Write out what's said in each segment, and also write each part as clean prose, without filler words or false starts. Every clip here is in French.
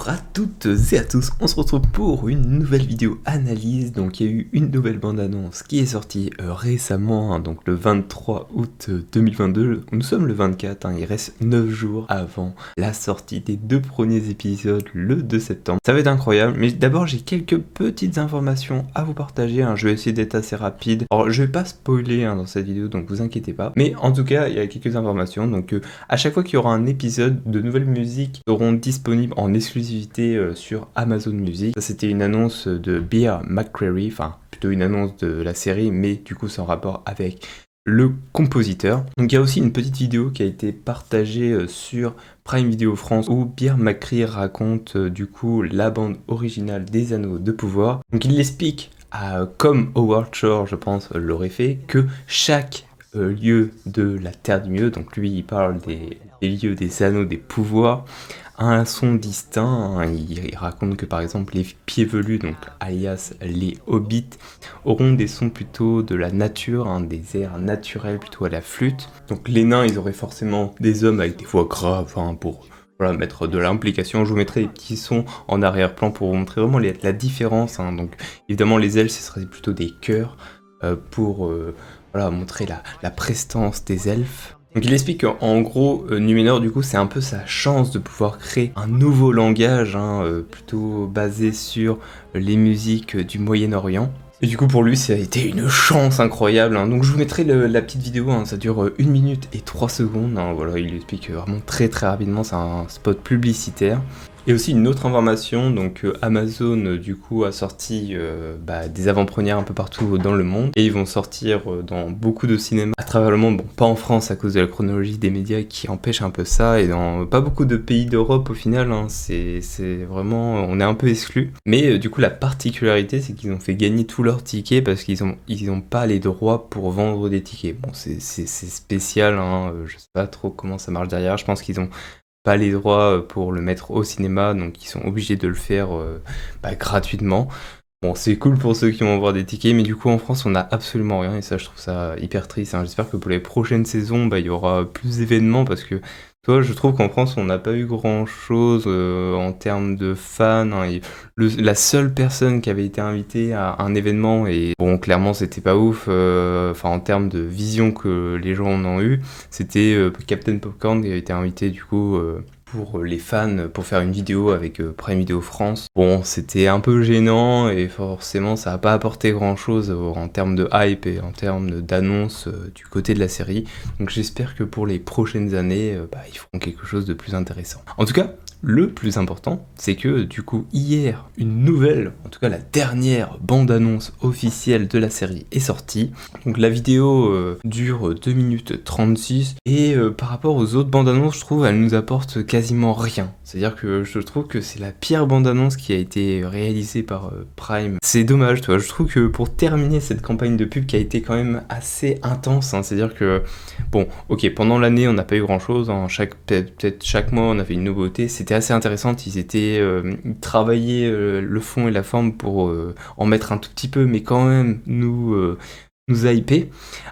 Bonjour à toutes et à tous, on se retrouve pour une nouvelle vidéo analyse. Donc il y a eu une nouvelle bande-annonce qui est sortie récemment, donc le 23 août 2022. Nous sommes le 24, il reste 9 jours avant la sortie des deux premiers épisodes le 2 septembre. Ça va être incroyable, mais d'abord j'ai quelques petites informations à vous partager. Je vais essayer d'être assez rapide. Alors je vais pas spoiler dans cette vidéo, donc vous inquiétez pas. Mais en tout cas, il y a quelques informations. Donc à chaque fois qu'il y aura un épisode, de nouvelles musiques seront disponibles en exclusivité sur Amazon Music. Ça c'était une annonce de Bear McCreary, enfin plutôt une annonce de la série, mais du coup c'est en rapport avec le compositeur. Donc il y a aussi une petite vidéo qui a été partagée sur Prime Video France où Bear McCreary raconte du coup la bande originale des Anneaux de Pouvoir. Donc il l'explique comme Howard Shore je pense l'aurait fait, que chaque lieu de la Terre du Milieu, donc lui il parle des lieux des Anneaux des Pouvoirs, a un son distinct. Il raconte que par exemple les pieds velus, donc alias les hobbits, auront des sons plutôt de la nature, des airs naturels plutôt à la flûte. Donc les nains ils auraient forcément des hommes avec des voix graves pour mettre de l'implication. Je vous mettrai des petits sons en arrière-plan pour vous montrer vraiment la différence. Donc évidemment les elfes ce serait plutôt des chœurs pour montrer la prestance des elfes. Donc il explique qu'en gros, Numénor du coup c'est un peu sa chance de pouvoir créer un nouveau langage plutôt basé sur les musiques du Moyen-Orient. Et du coup pour lui ça a été une chance incroyable. Donc je vous mettrai la petite vidéo, ça dure 1 minute et 3 secondes. Il explique vraiment très rapidement, c'est un spot publicitaire. Et aussi une autre information, donc Amazon du coup a sorti des avant-premières un peu partout dans le monde et ils vont sortir dans beaucoup de cinémas à travers le monde, pas en France à cause de la chronologie des médias qui empêche un peu ça, et dans pas beaucoup de pays d'Europe au final, c'est vraiment, on est un peu exclus. Mais du coup la particularité c'est qu'ils ont fait gagner tous leurs tickets parce qu'ils ont pas les droits pour vendre des tickets. Bon c'est spécial, je sais pas trop comment ça marche derrière, je pense qu'ils ont pas les droits pour le mettre au cinéma, donc ils sont obligés de le faire gratuitement. Bon, c'est cool pour ceux qui vont avoir des tickets, mais du coup en France on a absolument rien, et ça je trouve ça hyper triste. J'espère que pour les prochaines saisons il y aura plus d'événements, parce que je trouve qu'en France on n'a pas eu grand chose en termes de fans. La seule personne qui avait été invitée à un événement, et bon clairement c'était pas ouf, en termes de vision que les gens en ont eu, c'était Captain Popcorn qui avait été invité du coup pour les fans pour faire une vidéo avec Prime Video France. Bon, c'était un peu gênant et forcément ça n'a pas apporté grand chose en termes de hype et en termes d'annonce du côté de la série. Donc j'espère que pour les prochaines années, ils feront quelque chose de plus intéressant. En tout cas, le plus important, c'est que du coup hier, une nouvelle, en tout cas la dernière bande-annonce officielle de la série est sortie. Donc la vidéo dure 2 minutes 36 et par rapport aux autres bandes-annonces, je trouve elle nous apporte quasiment rien. C'est-à-dire que je trouve que c'est la pire bande-annonce qui a été réalisée par Prime. C'est dommage, je trouve que pour terminer cette campagne de pub qui a été quand même assez intense, c'est-à-dire que, bon, ok, pendant l'année on n'a pas eu grand-chose, peut-être chaque mois on avait une nouveauté, c'était assez intéressant, ils travaillaient le fond et la forme pour en mettre un tout petit peu, mais quand même nous hyper.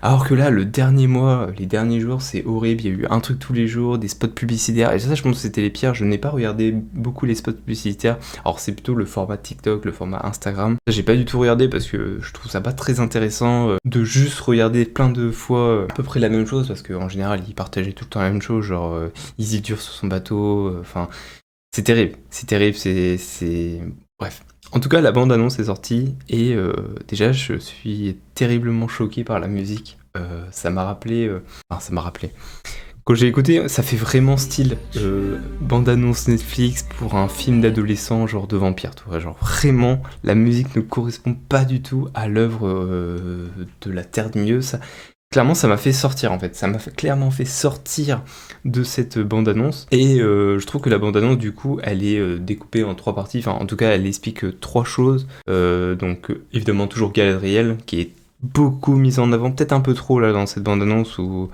Alors que là, le dernier mois, les derniers jours, c'est horrible. Il y a eu un truc tous les jours, des spots publicitaires. Et ça, je pense que c'était les pires. Je n'ai pas regardé beaucoup les spots publicitaires. Alors, c'est plutôt le format TikTok, le format Instagram. Ça, j'ai pas du tout regardé parce que je trouve ça pas très intéressant de juste regarder plein de fois à peu près la même chose. Parce qu'en général, ils partageaient tout le temps la même chose. Genre, Isildur sur son bateau. C'est terrible. C'est... Bref. En tout cas, la bande-annonce est sortie et déjà, je suis terriblement choqué par la musique. Ça m'a rappelé... Quand j'ai écouté, ça fait vraiment style bande-annonce Netflix pour un film d'adolescent, genre de vampire. Genre vraiment, la musique ne correspond pas du tout à l'œuvre de la Terre du Milieu. Clairement, ça m'a fait sortir en fait. Ça m'a clairement fait sortir de cette bande-annonce. Et je trouve que la bande-annonce, du coup, elle est découpée en 3 parties. En tout cas, elle explique 3 choses. Donc, évidemment, toujours Galadriel, qui est beaucoup mise en avant, peut-être un peu trop là dans cette bande-annonce, où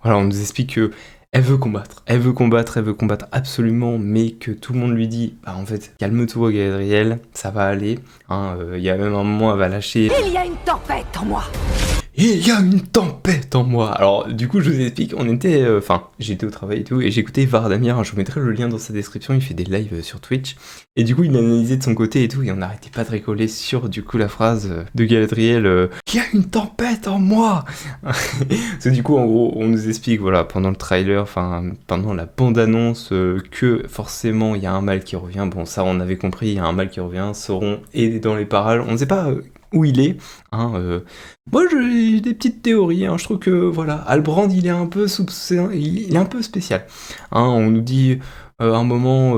on nous explique que elle veut combattre absolument, mais que tout le monde lui dit, en fait, calme-toi Galadriel, ça va aller. Il y a même un moment, elle va lâcher. Il y a une tempête en moi. Il y a une tempête en moi. Alors, du coup, je vous explique, j'étais au travail et tout, et j'écoutais Vardamir, je vous mettrai le lien dans sa description, il fait des lives sur Twitch, et du coup, il analysait de son côté et tout, et on n'arrêtait pas de rigoler sur, du coup, la phrase de Galadriel, Il y a une tempête en moi. Parce que du coup, en gros, on nous explique, voilà, pendant le trailer, pendant la bande-annonce, que forcément, il y a un mal qui revient. Bon, ça, on avait compris, il y a un mal qui revient, Sauron est dans les parages, on ne sait pas où il est, Moi, j'ai des petites théories, je trouve que, voilà, Halbrand, il est un peu il est un peu spécial. On nous dit, à un moment,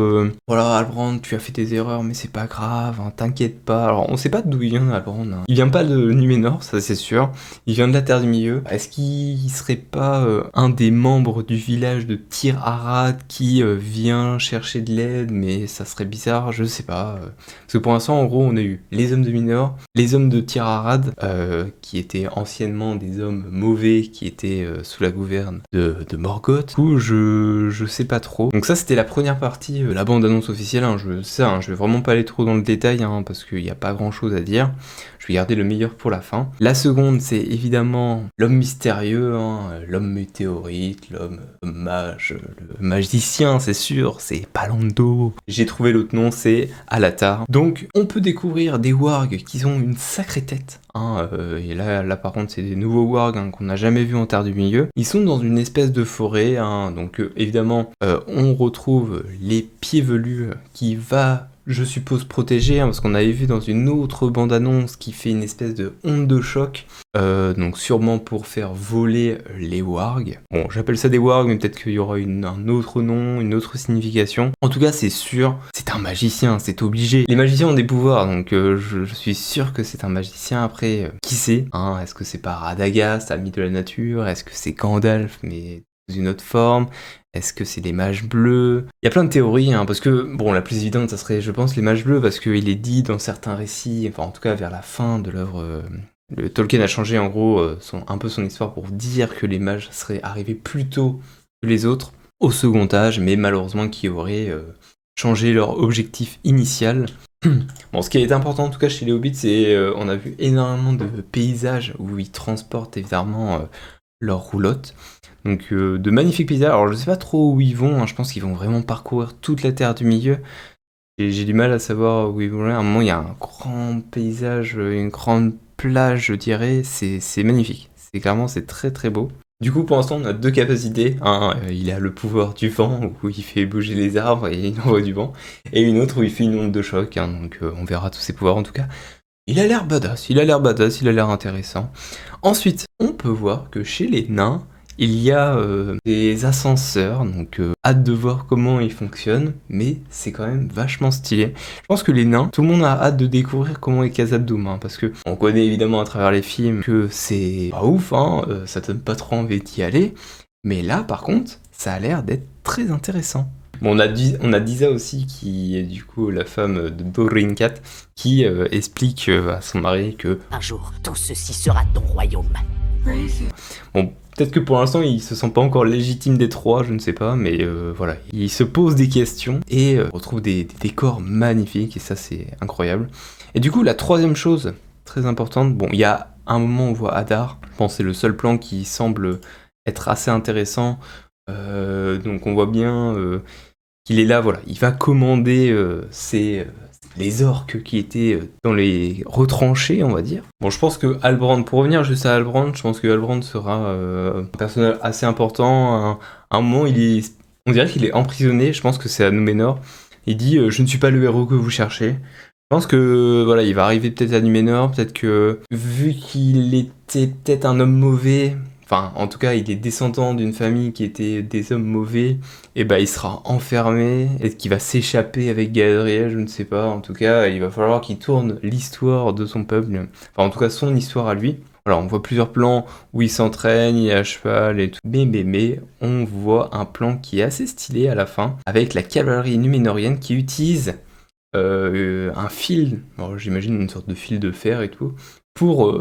voilà, Halbrand, tu as fait des erreurs, mais c'est pas grave, t'inquiète pas. Alors, on sait pas d'où il vient, Halbrand. Il vient pas de Numénor, ça c'est sûr. Il vient de la Terre du Milieu. Est-ce qu'il serait pas un des membres du village de Tir Arad qui vient chercher de l'aide, mais ça serait bizarre, je sais pas. Parce que pour l'instant, en gros, on a eu les hommes de Numénor, les hommes de Tir Arad, qui étaient anciennement des hommes mauvais, qui étaient sous la gouverne de Morgoth. Du coup, je sais pas trop. Donc ça, c'était la première partie, la bande-annonce officielle. Je vais vraiment pas aller trop dans le détail, parce qu'il n'y a pas grand-chose à dire. Je vais garder le meilleur pour la fin. La seconde, c'est évidemment l'homme mystérieux, l'homme météorite, l'homme mage, le magicien, c'est sûr, c'est Palando. J'ai trouvé l'autre nom, c'est Alatar. Donc, on peut découvrir des wargs qui ont une sacrée tête. Et là par contre c'est des nouveaux wargs qu'on n'a jamais vus en Terre du Milieu. Ils sont dans une espèce de forêt, donc évidemment on retrouve les pieds velus qui va, je suppose, protéger, parce qu'on avait vu dans une autre bande-annonce qui fait une espèce de onde de choc, donc sûrement pour faire voler les wargs. Bon, j'appelle ça des wargs, mais peut-être qu'il y aura un autre nom, une autre signification. En tout cas, c'est sûr, c'est un magicien, c'est obligé. Les magiciens ont des pouvoirs, donc je suis sûr que c'est un magicien. Après, qui sait, est-ce que c'est pas Radagast, ami de la nature? Est-ce que c'est Gandalf, mais sous une autre forme? Est-ce que c'est les mages bleus? Il y a plein de théories, parce que, bon, la plus évidente, ça serait, je pense, les mages bleus, parce qu'il est dit dans certains récits, enfin, en tout cas, vers la fin de l'œuvre, Tolkien a changé, en gros, un peu son histoire pour dire que les mages seraient arrivés plus tôt que les autres, au second âge, mais malheureusement qui auraient changé leur objectif initial. Bon, ce qui est important, en tout cas, chez les Hobbits, c'est on a vu énormément de paysages où ils transportent, évidemment, leur roulotte. Donc de magnifiques paysages. Alors je sais pas trop où ils vont, je pense qu'ils vont vraiment parcourir toute la Terre du Milieu. Et j'ai du mal à savoir où ils vont aller. À un moment, il y a un grand paysage, une grande plage, je dirais. C'est magnifique. C'est très très beau. Du coup, pour l'instant, on a deux capacités. Il a le pouvoir du vent, où il fait bouger les arbres et il envoie du vent. Et une autre où il fait une onde de choc. Donc on verra tous ses pouvoirs en tout cas. Il a l'air badass, il a l'air intéressant. Ensuite, on peut voir que chez les nains, il y a des ascenseurs, donc hâte de voir comment ils fonctionnent, mais c'est quand même vachement stylé. Je pense que les nains, tout le monde a hâte de découvrir comment est Khazad-dûm, parce que on connaît évidemment à travers les films que c'est pas ouf, ça donne pas trop envie d'y aller, mais là par contre, ça a l'air d'être très intéressant. Bon, on a Disa aussi, qui est du coup la femme de Borinchat, qui explique à son mari que un jour, tout ceci sera ton royaume. Bon, peut-être que pour l'instant, il se sent pas encore légitime d'être roi, je ne sais pas, mais voilà. Il se pose des questions et on retrouve des décors magnifiques, et ça, c'est incroyable. Et du coup, la troisième chose très importante, bon, il y a un moment où on voit Hadar. Je pense que c'est le seul plan qui semble être assez intéressant. Donc on voit bien qu'il est là, voilà. Il va commander les orques qui étaient dans les retranchés, on va dire. Bon, je pense que Halbrand, pour revenir juste à Halbrand, je pense que Halbrand sera un personnage assez important. À un moment, on dirait qu'il est emprisonné, je pense que c'est à Numénor. Il dit « Je ne suis pas le héros que vous cherchez ». Je pense que voilà, il va arriver peut-être à Numénor, peut-être que vu qu'il était peut-être un homme mauvais, enfin en tout cas il est descendant d'une famille qui était des hommes mauvais, et il sera enfermé, et qu'il va s'échapper avec Galadriel, je ne sais pas, en tout cas il va falloir qu'il tourne l'histoire de son peuple, enfin en tout cas son histoire à lui. Voilà, on voit plusieurs plans où il s'entraîne, il est à cheval et tout, mais on voit un plan qui est assez stylé à la fin, avec la cavalerie numénorienne qui utilise un fil, j'imagine une sorte de fil de fer et tout, pour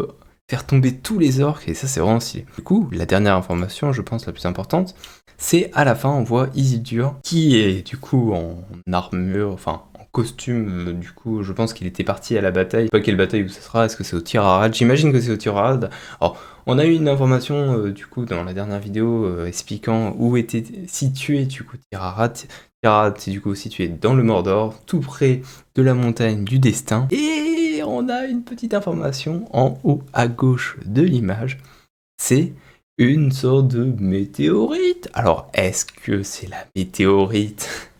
faire tomber tous les orques, et ça c'est vraiment stylé. Du coup, la dernière information, je pense la plus importante, c'est à la fin on voit Isildur, qui est du coup en armure, enfin en costume, du coup je pense qu'il était parti à la bataille. Je sais pas quelle bataille où ça sera, est-ce que c'est au tir à rad? J'imagine que c'est au tir à rad. Alors on a eu une information du coup dans la dernière vidéo expliquant où était situé du coup tir à rad. Tir à rad c'est du coup situé dans le Mordor, tout près de la montagne du destin. Et on a une petite information en haut à gauche de l'image, c'est une sorte de météorite. Alors, est-ce que c'est la météorite?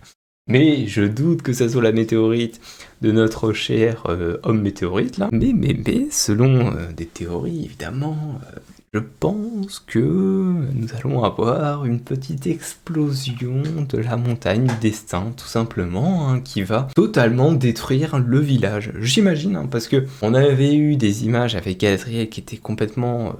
Mais je doute que ça soit la météorite de notre cher homme météorite là. Mais, selon des théories évidemment, je pense que nous allons avoir une petite explosion de la montagne du destin, tout simplement, hein, qui va totalement détruire le village. J'imagine, hein, parce que on avait eu des images avec Galadriel qui étaient complètement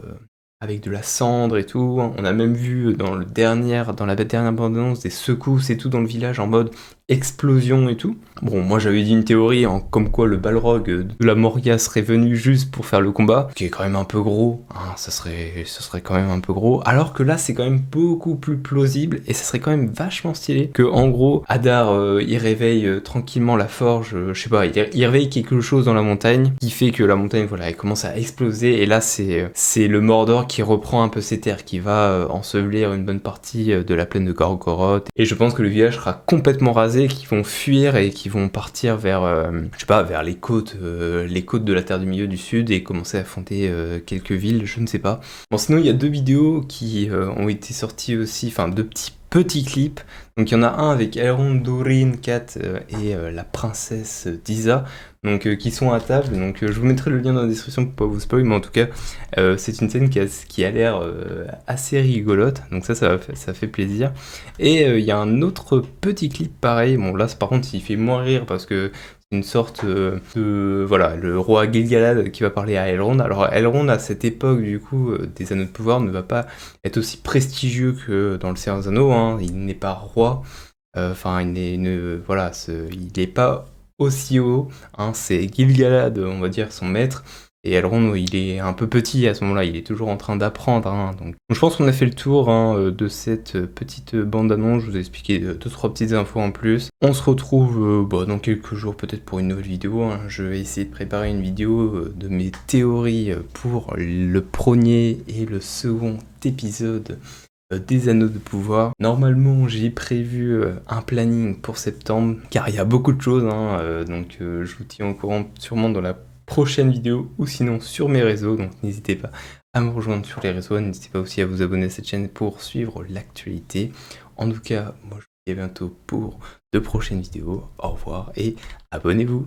avec de la cendre et tout. On a même vu dans la dernière bande-annonce des secousses et tout dans le village en mode explosion et tout. Bon, moi j'avais dit une théorie comme quoi le Balrog de la Moria serait venu juste pour faire le combat, qui est quand même un peu gros, hein, ça serait quand même un peu gros, alors que là c'est quand même beaucoup plus plausible et ça serait quand même vachement stylé que en gros Hadar il réveille tranquillement la forge, je sais pas, il réveille quelque chose dans la montagne qui fait que la montagne voilà elle commence à exploser et là c'est le Mordor qui reprend un peu ses terres, qui va ensevelir une bonne partie de la plaine de Gorgoroth et je pense que le village sera complètement rasé, qui vont fuir et qui vont partir vers, je sais pas, vers les côtes de la Terre du Milieu du Sud et commencer à fonder quelques villes, je ne sais pas. Bon, sinon il y a 2 vidéos qui ont été sorties aussi, enfin 2 petits clips. Donc il y en a un avec Elrond, Durin, Kat et la princesse Disa, donc qui sont à table. Donc je vous mettrai le lien dans la description pour pas vous spoiler, mais en tout cas c'est une scène qui a l'air assez rigolote, donc ça fait plaisir. Et il y a un autre petit clip pareil, bon là par contre il fait moins rire parce que une sorte de voilà, le roi Gil-galad qui va parler à Elrond. Alors Elrond à cette époque du coup des Anneaux de pouvoir ne va pas être aussi prestigieux que dans le Seigneur des Anneaux, hein. Il n'est pas roi, enfin il n'est pas aussi haut, hein. C'est Gil-galad, on va dire son maître. Et Elrond, il est un peu petit à ce moment-là, il est toujours en train d'apprendre, hein, donc je pense qu'on a fait le tour hein, de cette petite bande-annonce. Je vous ai expliqué 2-3 petites infos en plus. On se retrouve dans quelques jours peut-être pour une nouvelle vidéo, hein. Je vais essayer de préparer une vidéo de mes théories pour le premier et le second épisode des Anneaux de pouvoir. Normalement j'ai prévu un planning pour septembre, car il y a beaucoup de choses, hein, donc je vous tiens au courant sûrement dans la prochaine vidéo ou sinon sur mes réseaux, donc n'hésitez pas à me rejoindre sur les réseaux, n'hésitez pas aussi à vous abonner à cette chaîne pour suivre l'actualité. En tout cas, moi je vous dis à bientôt pour de prochaines vidéos, au revoir et abonnez-vous.